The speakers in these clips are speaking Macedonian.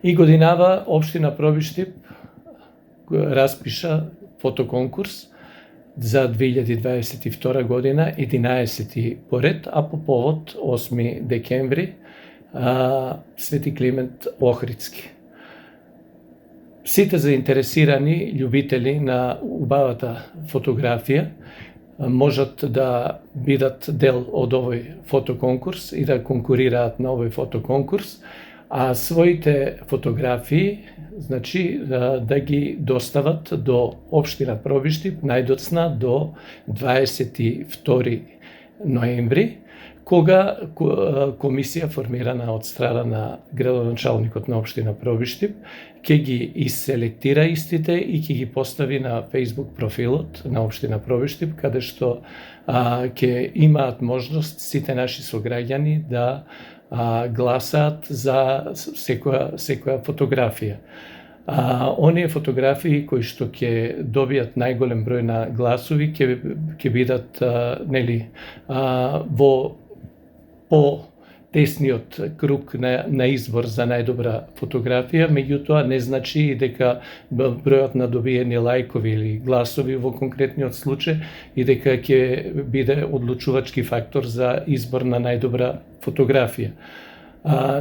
И годинава Општина Пробиштип распиша фотоконкурс за 2022 година, 11 поред, а по повод 8 декември Свети Климент Охридски. Сите заинтересирани љубители на убавата фотографија можат да бидат дел од овој фотоконкурс и да конкурираат на овој фотоконкурс, а своите фотографии, значи, да ги достават до Општина Пробиштип најдоцна до 22 ноември, кога комисија формирана од страна на градоначалникот на Општина Пробиштип ќе ги исселектира истите и ќе ги постави на Facebook профилот на Општина Пробиштип, каде што ќе имаат можност сите наши сограѓани да гласаат за секоја фотографија. Оние фотографии кои што ќе добијат најголем број на гласови ќе бидат во по-тесниот круг на избор за најдобра фотографија, меѓутоа не значи и дека бројот на добиени лајкови или гласови во конкретниот случај и дека ќе биде одлучувачки фактор за избор на најдобра фотографија.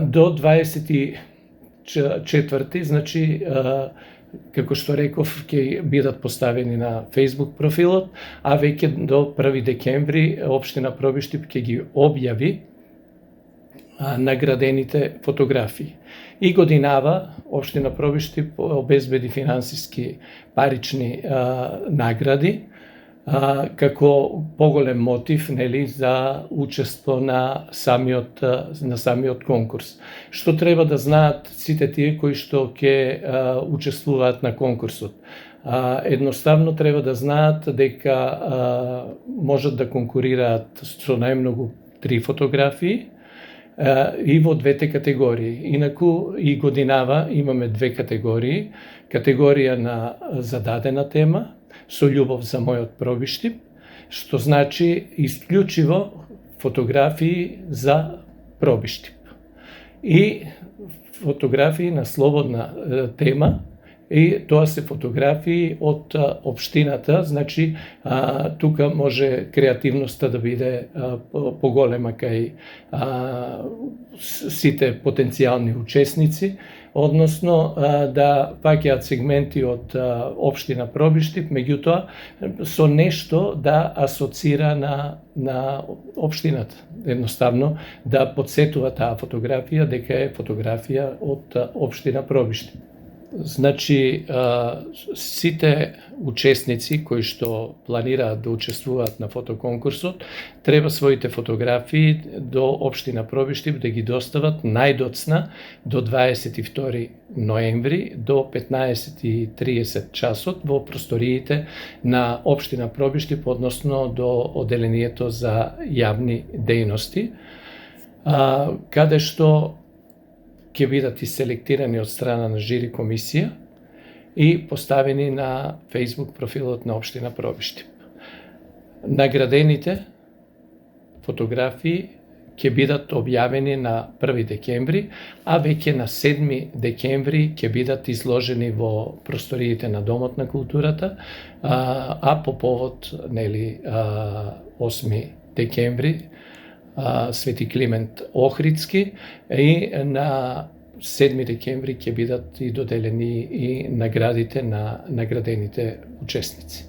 До 24, значи, како што реков, ќе бидат поставени на Facebook профилот, а веќе до 1 декември Општина Пробиштип ќе ги објави наградените фотографии. И годинава Општина Пробиштип обезбеди финансиски парични награди како поголем мотив, за учество на самиот конкурс. Што треба да знаат сите тие кои што ќе учествуваат на конкурсот? Едноставно треба да знаат дека можат да конкурираат со најмногу 3 фотографии и во двете категории. Инаку и годинава имаме 2 категории. Категорија на зададена тема, со љубов за мојот Пробиштип, што значи исклучиво фотографии за Пробиштип. И фотографии на слободна тема, и тоа се фотографии од општината, значи тука може креативноста да биде поголема кај сите потенцијални учесници, односно да паѓаат сегменти од Општина Пробиштип, меѓутоа со нешто да асоцира на општината. Едноставно да подсетува таа фотографија дека е фотографија од Општина Пробиштип. Значи, сите учесници кои што планираат да учествуваат на фотоконкурсот, треба своите фотографии до Општина Пробиштип да ги достават најдоцна до 22 ноември до 15:30 часот во просториите на Општина Пробиштип, односно до Оделението за јавни дејности, каде што ќе бидат исселектирани од страна на жири комисија и поставени на Facebook профилот на Општина Пробиштип. Наградените фотографии ќе бидат објавени на 1 декември, а веќе на 7 декември ќе бидат изложени во просториите на Домот на културата, а по повод 8 декември Свети Климент Охридски, и на 7 декември ќе бидат и доделени и наградите на наградените учесници.